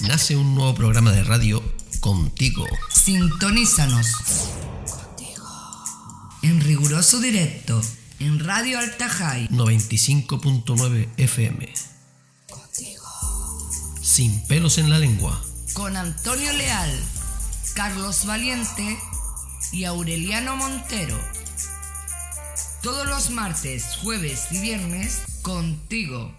nace un nuevo programa de radio contigo. Sintonízanos. Contigo. En riguroso directo, en Radio Altajai 95.9 FM. Contigo. Sin pelos en la lengua. Con Antonio Leal, Carlos Valiente y Aureliano Montero. Todos los martes, jueves y viernes, contigo.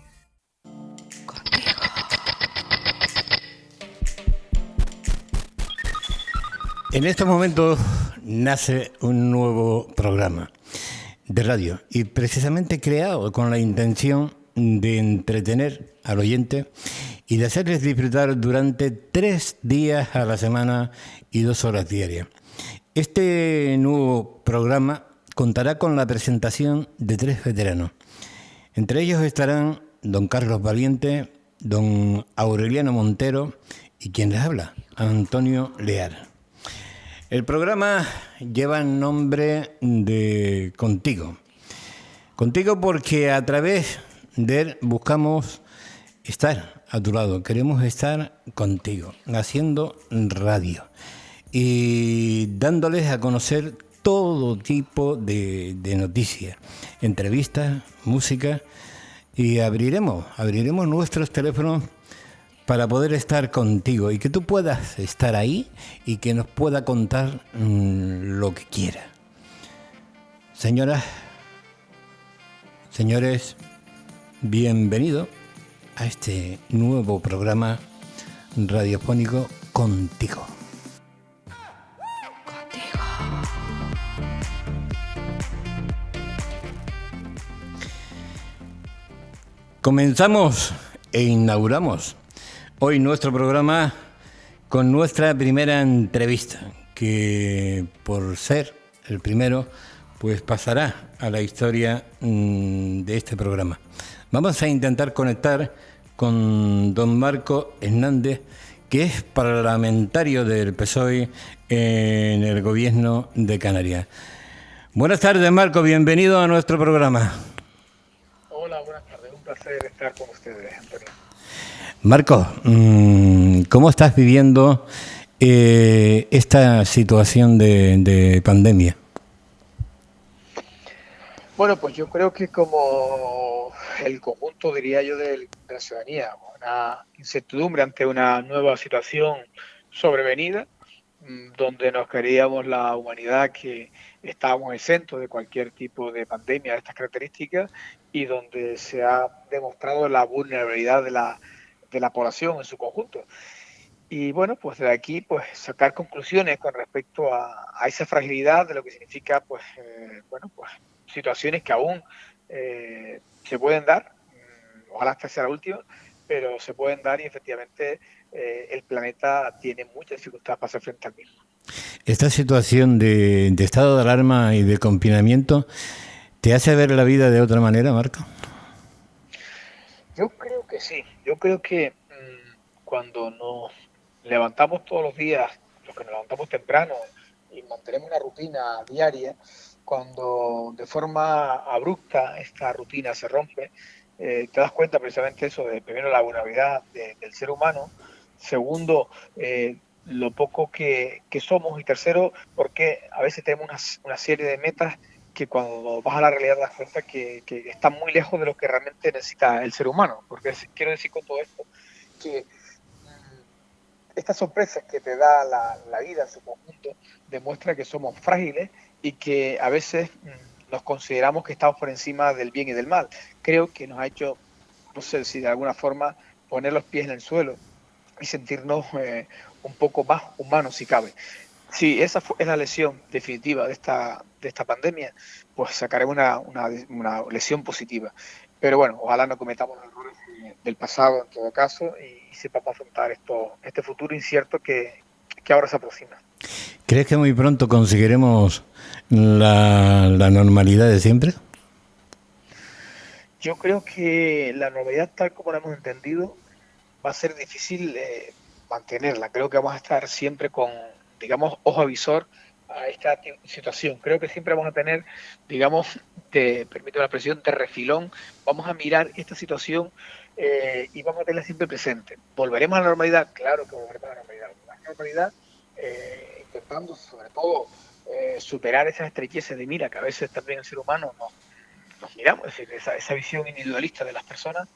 En estos momentos nace un nuevo programa de radio y precisamente creado con la intención de entretener al oyente y de hacerles disfrutar durante 3 días a la semana y 2 horas diarias. Este nuevo programa contará con la presentación de 3 veteranos. Entre ellos estarán don Carlos Valiente, don Aureliano Montero y quien les habla, Antonio Leal. El programa lleva el nombre de Contigo. Contigo porque a través de él buscamos estar a tu lado. Queremos estar contigo, haciendo radio y dándoles a conocer todo tipo de noticias, entrevistas, música, y abriremos nuestros teléfonos para poder estar contigo y que tú puedas estar ahí y que nos pueda contar lo que quiera. Señoras, señores, bienvenido a este nuevo programa radiofónico Contigo. Comenzamos e inauguramos hoy nuestro programa con nuestra primera entrevista, que por ser el primero, pues pasará a la historia de este programa. Vamos a intentar conectar con don Marco Hernández, que es parlamentario del PSOE en el gobierno de Canarias. Buenas tardes, Marco, bienvenido a nuestro programa. Hola, buenas tardes, un placer estar con ustedes, Antonio. Marco, ¿cómo estás viviendo esta situación de pandemia? Bueno, pues yo creo que como el conjunto, diría yo, de la ciudadanía, una incertidumbre ante una nueva situación sobrevenida, donde nos creíamos la humanidad que estábamos exentos de cualquier tipo de pandemia de estas características y donde se ha demostrado la vulnerabilidad de la población en su conjunto. Y bueno, pues de aquí pues sacar conclusiones con respecto a esa fragilidad de lo que significa pues situaciones que aún se pueden dar, ojalá esta sea la última, pero se pueden dar y efectivamente el planeta tiene muchas dificultades para hacer frente al mismo. ¿Esta situación de estado de alarma y de confinamiento te hace ver la vida de otra manera, Marco? Yo creo que sí. Yo creo que cuando nos levantamos todos los días, los que nos levantamos temprano y mantenemos una rutina diaria, cuando de forma abrupta esta rutina se rompe, te das cuenta precisamente eso de, primero, la vulnerabilidad del ser humano, segundo, lo poco que somos, y tercero, porque a veces tenemos una serie de metas que cuando vas a la realidad te das cuenta que están muy lejos de lo que realmente necesita el ser humano. Porque quiero decir con todo esto que estas sorpresas que te da la vida en su conjunto demuestra que somos frágiles y que a veces nos consideramos que estamos por encima del bien y del mal. Creo que nos ha hecho, no sé si de alguna forma, poner los pies en el suelo y sentirnos un poco más humanos si cabe. Si esa es la lesión definitiva de esta pandemia, pues sacaremos una lesión positiva. Pero bueno, ojalá no cometamos los errores del pasado en todo caso y sepamos afrontar este futuro incierto que ahora se aproxima. ¿Crees que muy pronto conseguiremos la normalidad de siempre? Yo creo que la normalidad tal como la hemos entendido va a ser difícil mantenerla. Creo que vamos a estar siempre con, digamos, ojo avisor a esta situación. Creo que siempre vamos a tener, digamos, permíteme la expresión, de refilón. Vamos a mirar esta situación y vamos a tenerla siempre presente. ¿Volveremos a la normalidad? Claro que volveremos a la normalidad. La normalidad, intentando sobre todo superar esas estrecheces de mira que a veces también el ser humano nos miramos, es decir, esa visión individualista de las personas,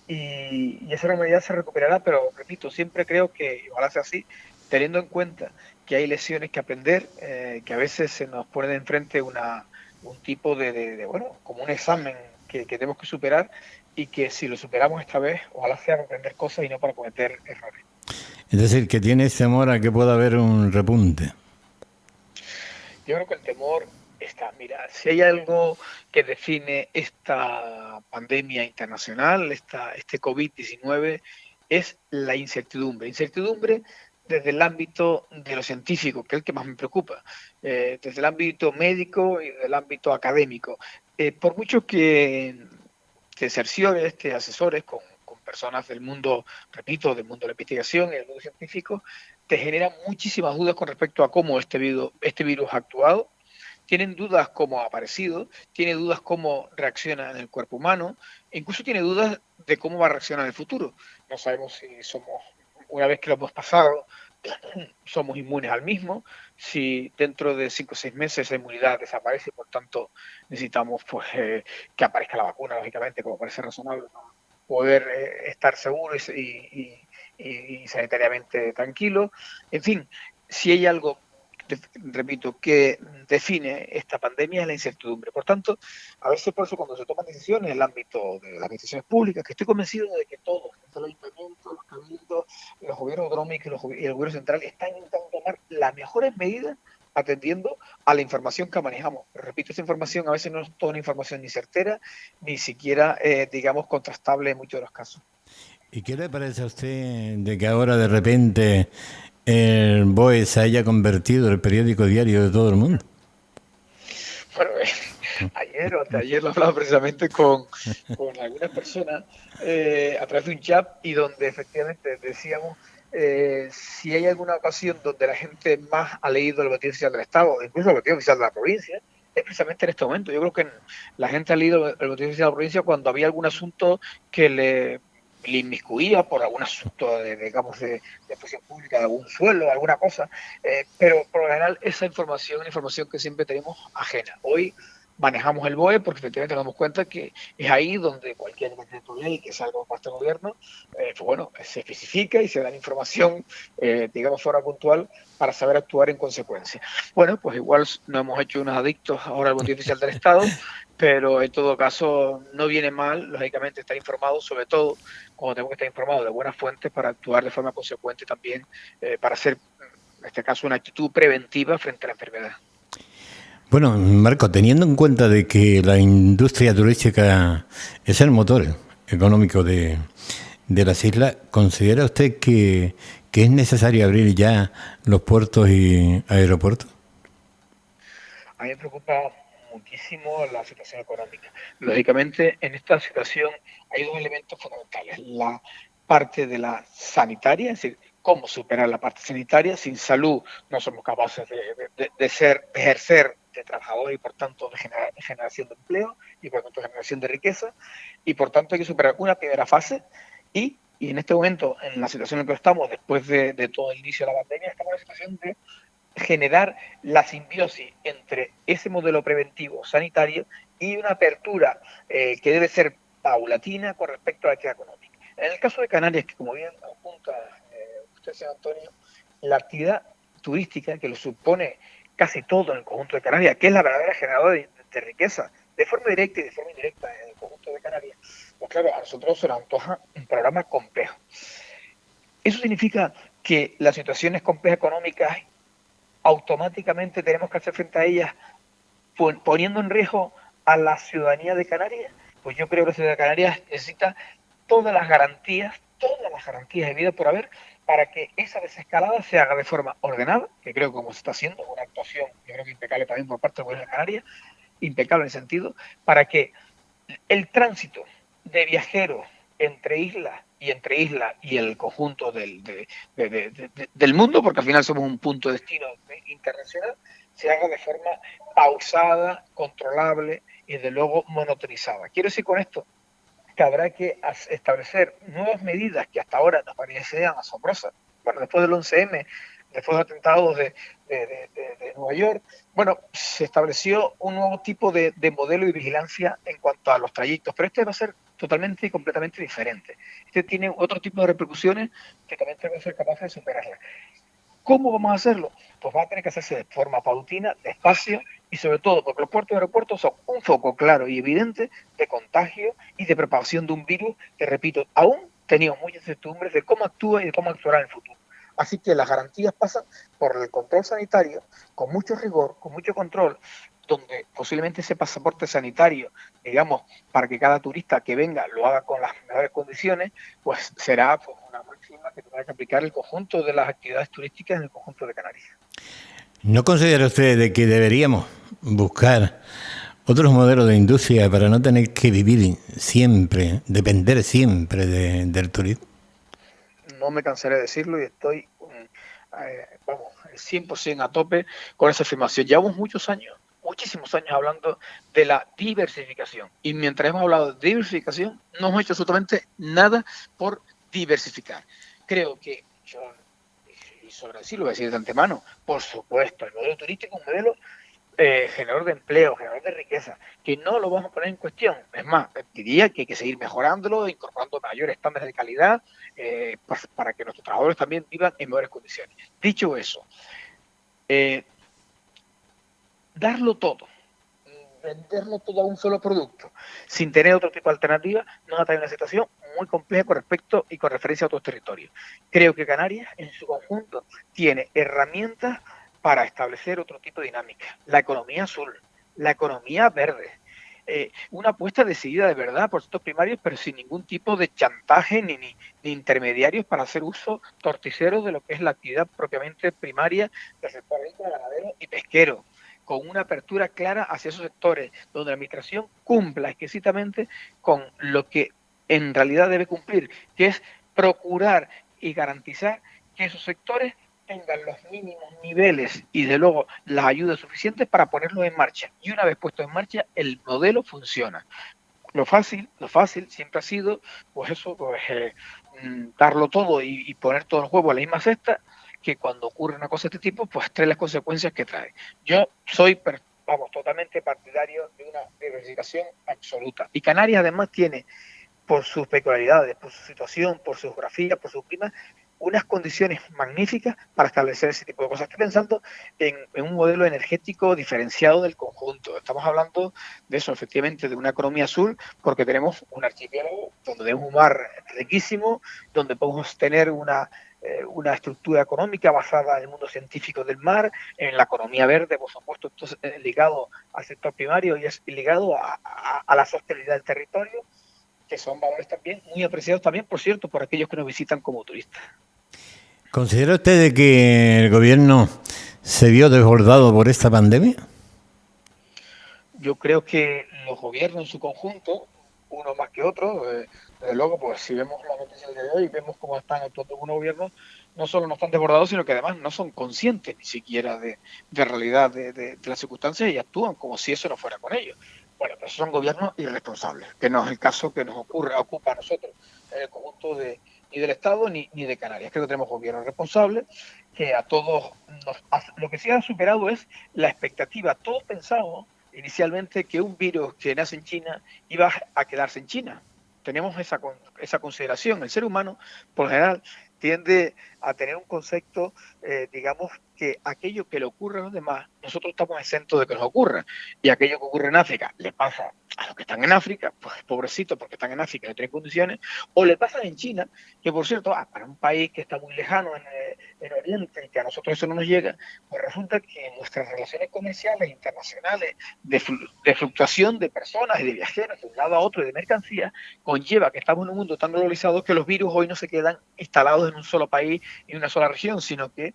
y esa normalidad se recuperará, pero repito, siempre creo que, y ojalá sea así, teniendo en cuenta que hay lecciones que aprender, que a veces se nos pone de enfrente un tipo bueno, como un examen que tenemos que superar, y que si lo superamos esta vez, ojalá sea para aprender cosas y no para cometer errores. Es decir, que tienes temor a que pueda haber un repunte. Yo creo que el temor está, mira, si hay algo que define esta pandemia internacional, este COVID-19, es la incertidumbre. Incertidumbre desde el ámbito de lo científico, que es el que más me preocupa, desde el ámbito médico y del ámbito académico. Por mucho que cerciores, que asesores con personas del mundo, repito, del mundo de la investigación y del mundo científico, te generan muchísimas dudas con respecto a cómo este virus ha actuado. Tienen dudas cómo ha aparecido, tiene dudas cómo reacciona en el cuerpo humano, e incluso tiene dudas de cómo va a reaccionar en el futuro. No sabemos si somos, una vez que lo hemos pasado, somos inmunes al mismo, si dentro de 5 o 6 meses la inmunidad desaparece y por tanto necesitamos que aparezca la vacuna, lógicamente, como parece razonable, para poder estar seguros y sanitariamente tranquilos. En fin, si hay algo, repito, que define esta pandemia es la incertidumbre. Por tanto, a veces por eso cuando se toman decisiones en el ámbito de las administraciones públicas, que estoy convencido de que todos, los ayuntamientos, los cabildos, los gobiernos autonómicos y el gobierno central están intentando tomar las mejores medidas atendiendo a la información que manejamos. Pero repito, esa información a veces no es toda una información ni certera, ni siquiera, digamos, contrastable en muchos de los casos. ¿Y qué le parece a usted de que ahora de repente el BOE se haya convertido en el periódico diario de todo el mundo? Bueno, ayer o anteayer lo hablaba precisamente con algunas personas a través de un chat, y donde efectivamente decíamos si hay alguna ocasión donde la gente más ha leído el boletín oficial del Estado, incluso el boletín oficial de la provincia, es precisamente en este momento. Yo creo que la gente ha leído el boletín oficial de la provincia cuando había algún asunto que le inmiscuía por algún asunto digamos, de expresión pública, de algún suelo, de alguna cosa, pero por lo general esa información es una información que siempre tenemos ajena. Hoy manejamos el BOE porque efectivamente nos damos cuenta que es ahí donde cualquier decreto ley que salga por parte del gobierno, pues bueno, se especifica y se da la información, digamos, fuera puntual para saber actuar en consecuencia. Bueno, pues igual no hemos hecho unos adictos ahora al boletín oficial del Estado, pero en todo caso no viene mal, lógicamente, estar informado, sobre todo cuando tenemos que estar informados de buenas fuentes para actuar de forma consecuente también, para hacer, en este caso, una actitud preventiva frente a la enfermedad. Bueno, Marco, teniendo en cuenta de que la industria turística es el motor económico de las islas, ¿considera usted que es necesario abrir ya los puertos y aeropuertos? A mí me preocupa muchísimo la situación económica. Lógicamente, en esta situación hay dos elementos fundamentales. La parte de la sanitaria, es decir, cómo superar la parte sanitaria. Sin salud no somos capaces de ejercer de trabajador y por tanto de generación de empleo y por tanto de generación de riqueza, y por tanto hay que superar una primera fase y en este momento, en la situación en la que estamos, después de todo el inicio de la pandemia, estamos en la situación de generar la simbiosis entre ese modelo preventivo sanitario y una apertura que debe ser paulatina con respecto a la actividad económica. En el caso de Canarias, que como bien apunta usted, señor Antonio, la actividad turística, que lo supone casi todo en el conjunto de Canarias, que es la verdadera generadora de riqueza, de forma directa y de forma indirecta en el conjunto de Canarias, pues claro, a nosotros se nos antoja un programa complejo. Eso significa que las situaciones complejas económicas automáticamente tenemos que hacer frente a ellas poniendo en riesgo a la ciudadanía de Canarias. Pues yo creo que la ciudadanía de Canarias necesita todas las garantías de vida por haber, para que esa desescalada se haga de forma ordenada, que creo que como se está haciendo, una actuación, yo creo que impecable también por parte del gobierno de Canarias, impecable en el sentido, para que el tránsito de viajeros entre islas y el conjunto del mundo, porque al final somos un punto de destino internacional, se haga de forma pausada, controlable y desde luego monotonizada. Quiero decir con esto que habrá que establecer nuevas medidas que hasta ahora nos parecían asombrosas. Bueno, después del 11M, después de los atentados de Nueva York, bueno, se estableció un nuevo tipo de modelo de vigilancia en cuanto a los trayectos, pero este va a ser totalmente y completamente diferente. Este tiene otro tipo de repercusiones que también tenemos que ser capaces de superarlas. ¿Cómo vamos a hacerlo? Pues va a tener que hacerse de forma paulatina, despacio y sobre todo porque los puertos y aeropuertos son un foco claro y evidente de contagio y de propagación de un virus que, repito, aún teníamos muchas incertidumbres de cómo actúa y de cómo actuará en el futuro. Así que las garantías pasan por el control sanitario, con mucho rigor, con mucho control, donde posiblemente ese pasaporte sanitario, digamos, para que cada turista que venga lo haga con las mejores condiciones, pues será pues, una máxima que tendrá que aplicar el conjunto de las actividades turísticas en el conjunto de Canarias. ¿No considera usted de que deberíamos buscar otros modelos de industria para no tener que vivir siempre, depender siempre del turismo? No me cansaré de decirlo y estoy, 100% a tope con esa afirmación. Llevamos muchísimos años hablando de la diversificación. Y mientras hemos hablado de diversificación, no hemos hecho absolutamente nada por diversificar. Creo que yo, y sobre decirlo, voy a decir de antemano, por supuesto, el modelo turístico es un modelo generador de empleo, generador de riqueza, que no lo vamos a poner en cuestión. Es más, diría que hay que seguir mejorándolo, incorporando mayores estándares de calidad para que nuestros trabajadores también vivan en mejores condiciones. Dicho eso, darlo todo, venderlo todo a un solo producto, sin tener otro tipo de alternativa, nos va a traer una situación muy compleja con respecto y con referencia a otros territorios. Creo que Canarias, en su conjunto, tiene herramientas para establecer otro tipo de dinámica. La economía azul, la economía verde, una apuesta decidida de verdad por sectores primarios, pero sin ningún tipo de chantaje ni intermediarios para hacer uso torticero de lo que es la actividad propiamente primaria del sector agrícola, ganadero y pesquero, con una apertura clara hacia esos sectores, donde la administración cumpla exquisitamente con lo que en realidad debe cumplir, que es procurar y garantizar que esos sectores tengan los mínimos niveles y de luego las ayudas suficientes para ponerlos en marcha. Y una vez puesto en marcha, el modelo funciona. Lo fácil siempre ha sido, pues eso, darlo todo y poner todos los huevos a la misma cesta, que cuando ocurre una cosa de este tipo, pues trae las consecuencias que trae. Yo soy, totalmente partidario de una diversificación absoluta. Y Canarias además tiene, por sus peculiaridades, por su situación, por su geografía, por su clima, unas condiciones magníficas para establecer ese tipo de cosas. Estoy pensando en un modelo energético diferenciado del conjunto. Estamos hablando de eso, efectivamente, de una economía azul, porque tenemos un archipiélago donde tenemos un mar riquísimo, donde podemos tener una estructura económica basada en el mundo científico del mar, en la economía verde, por supuesto, esto es ligado al sector primario y es ligado a la sostenibilidad del territorio, que son valores también muy apreciados también, por cierto, por aquellos que nos visitan como turistas. ¿Considera usted de que el gobierno se vio desbordado por esta pandemia? Yo creo que los gobiernos en su conjunto, uno más que otro, desde luego, pues si vemos las noticias de hoy, vemos cómo están actuando algunos gobiernos, no solo no están desbordados, sino que además no son conscientes ni siquiera de realidad de las circunstancias y actúan como si eso no fuera con ellos. Bueno, pues son gobiernos irresponsables, que no es el caso que nos ocupa a nosotros en el conjunto ni del Estado ni de Canarias. Creo que tenemos gobiernos responsables, que a todos lo que sí ha superado es la expectativa. Todos pensábamos inicialmente que un virus que nace en China iba a quedarse en China. Tenemos esa consideración. El ser humano, por lo general, tiende a tener un concepto, digamos, que aquello que le ocurre a los demás, nosotros estamos exentos de que nos ocurra. Y aquello que ocurre en África le pasa a los que están en África, pues pobrecitos porque están en África y no tienen condiciones, o le pasa en China, que por cierto, para un país que está muy lejano en Oriente y que a nosotros eso no nos llega, pues resulta que nuestras relaciones comerciales internacionales de fluctuación de personas y de viajeros de un lado a otro y de mercancías, conlleva que estamos en un mundo tan globalizado que los virus hoy no se quedan instalados en un solo país y en una sola región, sino que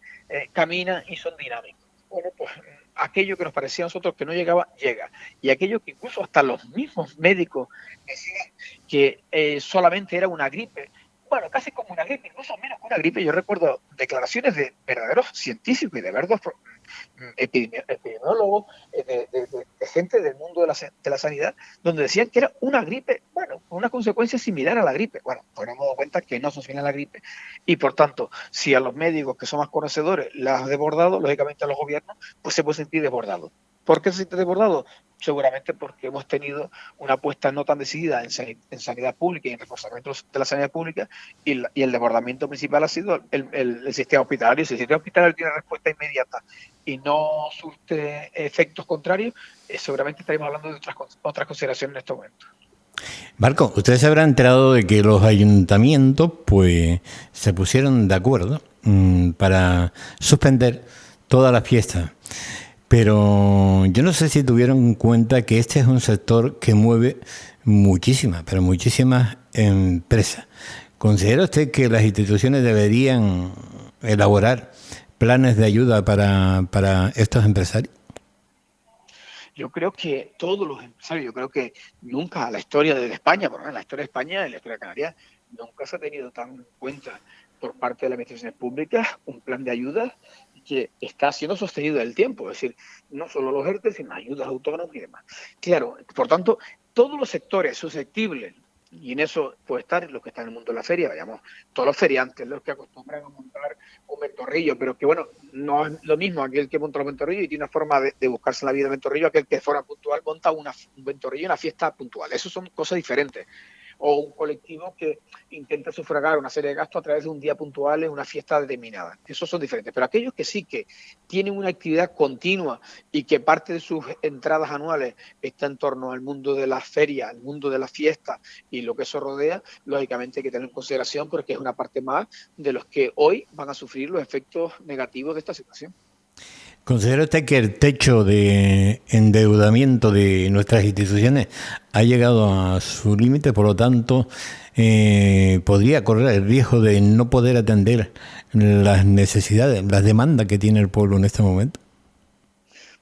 caminan y son dinámicos. Bueno, pues aquello que nos parecía a nosotros que no llegaba, llega. Y aquello que incluso hasta los mismos médicos decían que solamente era una gripe bueno, casi como una gripe, incluso menos que una gripe. Yo recuerdo declaraciones de verdaderos científicos y de verdaderos epidemiólogos, de gente del mundo de la sanidad, donde decían que era una gripe, bueno, con una consecuencia similar a la gripe. Bueno, pues nos hemos dado cuenta que no son similar a la gripe, y por tanto, si a los médicos que son más conocedores las ha desbordado, lógicamente a los gobiernos, pues se puede sentir desbordado. ¿Por qué se siente desbordado? Seguramente porque hemos tenido una apuesta no tan decidida en sanidad pública y en reforzamiento de la sanidad pública, y el desbordamiento principal ha sido el sistema hospitalario. Si el sistema hospitalario tiene respuesta inmediata y no surte efectos contrarios, seguramente estaríamos hablando de otras consideraciones en este momento. Marco, ustedes se habrán enterado de que los ayuntamientos pues se pusieron de acuerdo para suspender todas las fiestas. Pero yo no sé si tuvieron en cuenta que este es un sector que mueve muchísimas, pero muchísimas empresas. ¿Considera usted que las instituciones deberían elaborar planes de ayuda para estos empresarios? Yo creo que todos los empresarios, yo creo que nunca en la historia de España, por ejemplo, en la historia de España, en la historia de Canarias, nunca se ha tenido tan en cuenta por parte de las administraciones públicas un plan de ayuda que está siendo sostenido en el tiempo. Es decir, no solo los ERTE, sino ayudas autónomas y demás. Claro, por tanto, todos los sectores susceptibles, y en eso puede estar los que están en el mundo de la feria, vayamos, todos los feriantes, los que acostumbran a montar un ventorrillo, pero que bueno, no es lo mismo aquel que monta un ventorrillo y tiene una forma de buscarse la vida de ventorrillo, aquel que de forma puntual monta un ventorrillo en una fiesta puntual. Eso son cosas diferentes. O un colectivo que intenta sufragar una serie de gastos a través de un día puntual en una fiesta determinada. Esos son diferentes. Pero aquellos que sí que tienen una actividad continua y que parte de sus entradas anuales está en torno al mundo de las ferias, al mundo de las fiestas y lo que eso rodea, lógicamente hay que tener en consideración porque es una parte más de los que hoy van a sufrir los efectos negativos de esta situación. ¿Considera usted que el techo de endeudamiento de nuestras instituciones ha llegado a su límite? Por lo tanto, podría correr el riesgo de no poder atender las necesidades, las demandas que tiene el pueblo en este momento.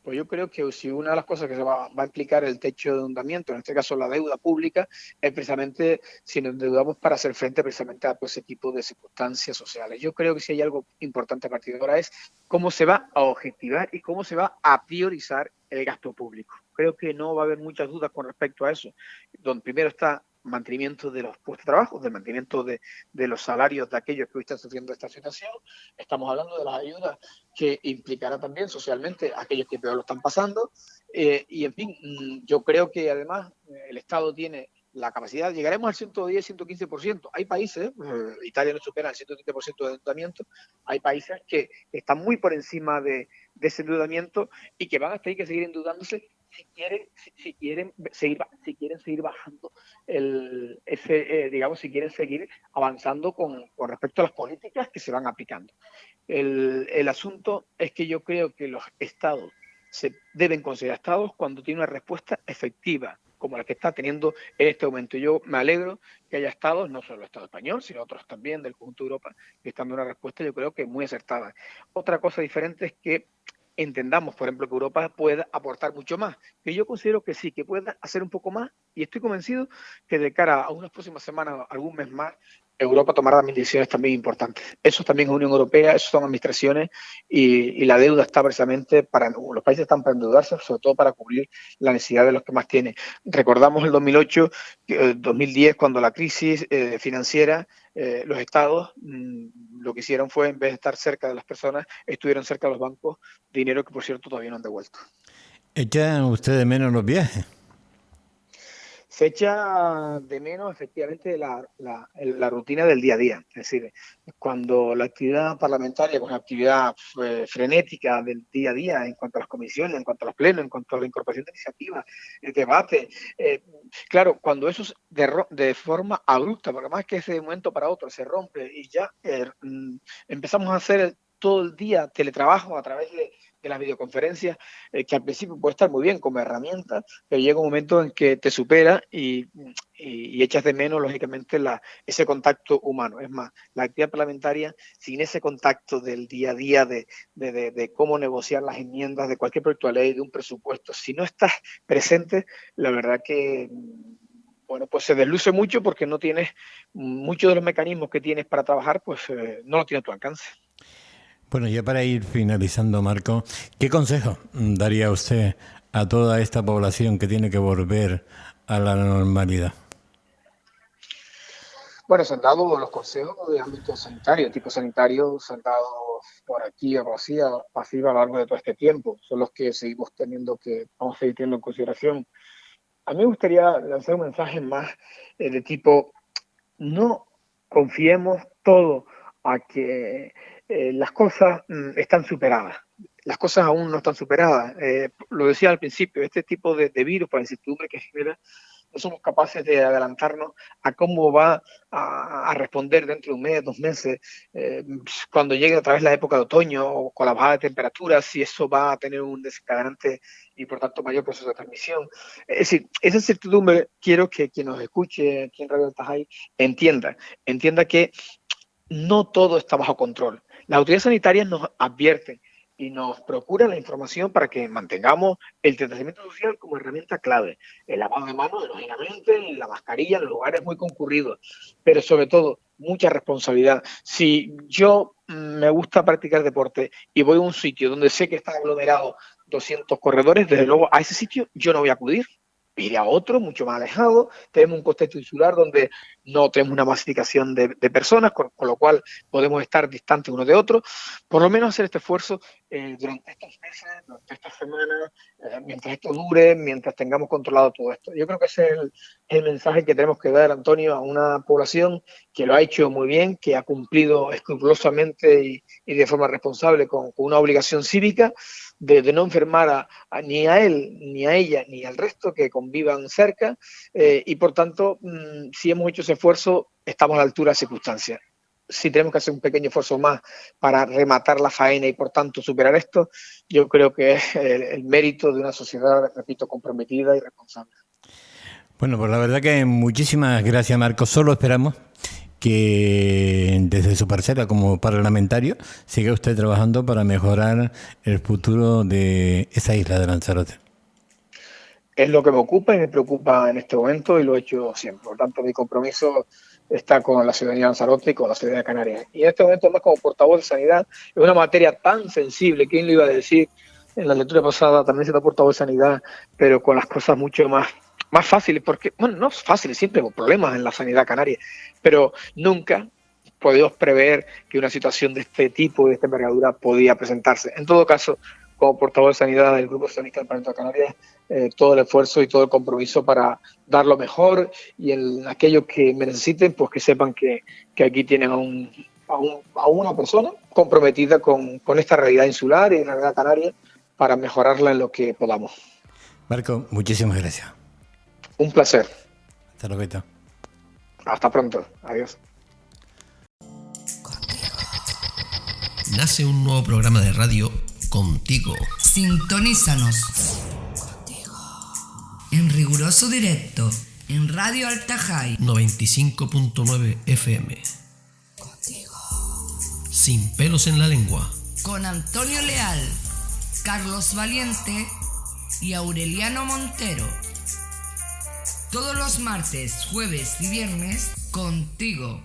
Pues yo creo que si una de las cosas que se va a implicar el techo de endeudamiento, en este caso la deuda pública, es precisamente si nos endeudamos para hacer frente precisamente a pues, ese tipo de circunstancias sociales. Yo creo que si hay algo importante a partir de ahora es cómo se va a objetivar y cómo se va a priorizar el gasto público. Creo que no va a haber muchas dudas con respecto a eso. Donde primero está mantenimiento de los puestos de trabajo, del mantenimiento de los salarios de aquellos que hoy están sufriendo esta situación. Estamos hablando de las ayudas que implicará también socialmente a aquellos que peor lo están pasando. Y en fin, yo creo que además el Estado tiene la capacidad, llegaremos al 110, 115%. Hay países, Italia no supera el 115% de endeudamiento, hay países que están muy por encima de ese endeudamiento y que van a tener que seguir endeudándose si quieren seguir bajando digamos, si quieren seguir avanzando con respecto a las políticas que se van aplicando. El asunto es que yo creo que los estados se deben considerar estados cuando tienen una respuesta efectiva, como la que está teniendo en este momento. Yo me alegro que haya estados, no solo el Estado español, sino otros también del conjunto de Europa, que están dando una respuesta, yo creo que muy acertada. Otra cosa diferente es que entendamos, por ejemplo, que Europa pueda aportar mucho más, que yo considero que sí, que pueda hacer un poco más, y estoy convencido que de cara a unas próximas semanas, algún mes más, Europa tomará también decisiones también importantes. Eso también es Unión Europea, eso son administraciones, y la deuda está precisamente los países están para endeudarse, sobre todo para cubrir la necesidad de los que más tienen. Recordamos el 2008, 2010, cuando la crisis financiera, los estados lo que hicieron fue, en vez de estar cerca de las personas, estuvieron cerca de los bancos, dinero que por cierto todavía no han devuelto. ¿Echan ustedes menos los viajes? Se echa de menos efectivamente la rutina del día a día. Es decir, cuando la actividad parlamentaria, con la actividad frenética del día a día en cuanto a las comisiones, en cuanto a los plenos, en cuanto a la incorporación de iniciativas, el debate, claro, cuando eso de forma abrupta, porque más que ese momento para otro se rompe y ya empezamos a hacer todo el día teletrabajo a través de las videoconferencias, que al principio puede estar muy bien como herramienta, pero llega un momento en que te supera y echas de menos, lógicamente, ese contacto humano. Es más, la actividad parlamentaria, sin ese contacto del día a día de cómo negociar las enmiendas de cualquier proyecto de ley, de un presupuesto, si no estás presente, la verdad que bueno, pues se desluce mucho porque no tienes muchos de los mecanismos que tienes para trabajar, pues no lo tienes a tu alcance. Bueno, ya para ir finalizando, Marco, ¿qué consejo daría usted a toda esta población que tiene que volver a la normalidad? Bueno, se han dado los consejos de ámbito sanitario, tipo sanitario, se han dado por aquí o por así, pasiva a lo largo de todo este tiempo. Son los que vamos a seguir teniendo en consideración. A mí me gustaría lanzar un mensaje más de tipo, no confiemos todo a que las cosas están superadas. Las cosas aún no están superadas. Lo decía al principio, este tipo de virus, por la incertidumbre que genera, no somos capaces de adelantarnos a cómo va a responder dentro de un mes, 2 meses, cuando llegue otra vez la época de otoño o con la bajada de temperaturas, si eso va a tener un desencadenante y por tanto mayor proceso de transmisión. Es decir, esa incertidumbre quiero que quien nos escuche aquí en Radio Altajai entienda que no todo está bajo control. Las autoridades sanitarias nos advierten y nos procuran la información para que mantengamos el distanciamiento social como herramienta clave. El lavado de manos, lógicamente, la mascarilla en los lugares muy concurridos, pero sobre todo mucha responsabilidad. Si yo me gusta practicar deporte y voy a un sitio donde sé que está aglomerado 200 corredores, desde luego a ese sitio yo no voy a acudir. Iré a otro mucho más alejado. Tenemos un contexto insular donde no tenemos una masificación de personas, con lo cual podemos estar distantes unos de otros. Por lo menos hacer este esfuerzo durante estos meses, durante estas semanas, mientras esto dure, mientras tengamos controlado todo esto. Yo creo que ese es el mensaje que tenemos que dar, Antonio, a una población que lo ha hecho muy bien, que ha cumplido escrupulosamente y de forma responsable con una obligación cívica de no enfermar ni a él, ni a ella, ni al resto que convivan cerca, y por tanto, si hemos hecho ese esfuerzo, estamos a la altura de las circunstancias. Si tenemos que hacer un pequeño esfuerzo más para rematar la faena y por tanto superar esto, yo creo que es el mérito de una sociedad, repito, comprometida y responsable. Bueno, pues la verdad que muchísimas gracias, Marco. Solo esperamos que desde su parcela como parlamentario siga usted trabajando para mejorar el futuro de esa isla de Lanzarote. Es lo que me ocupa y me preocupa en este momento y lo he hecho siempre. Por tanto, mi compromiso está con la ciudadanía de Lanzarote y con la ciudadanía de Canarias. Y en este momento, más como portavoz de Sanidad, es una materia tan sensible, ¿quién lo iba a decir? En la lectura pasada también se da portavoz de Sanidad, pero con las cosas mucho más fáciles, porque, bueno, no es fácil, siempre hay problemas en la sanidad canaria, pero nunca podemos prever que una situación de este tipo, de esta envergadura, podía presentarse. En todo caso, como portavoz de Sanidad del Grupo Socialista del Parlamento de Canarias, todo el esfuerzo y todo el compromiso para dar lo mejor y en aquellos que me necesiten, pues que sepan que aquí tienen a una persona comprometida con esta realidad insular y la realidad canaria para mejorarla en lo que podamos. Marco, muchísimas gracias. Un placer. Hasta luego. Hasta pronto. Adiós. Nace un nuevo programa de radio contigo. Sintonízanos. Contigo. En riguroso directo. En Radio Altajai. 95.9 FM. Contigo. Sin pelos en la lengua. Con Antonio Leal, Carlos Valiente y Aureliano Montero. Todos los martes, jueves y viernes, contigo.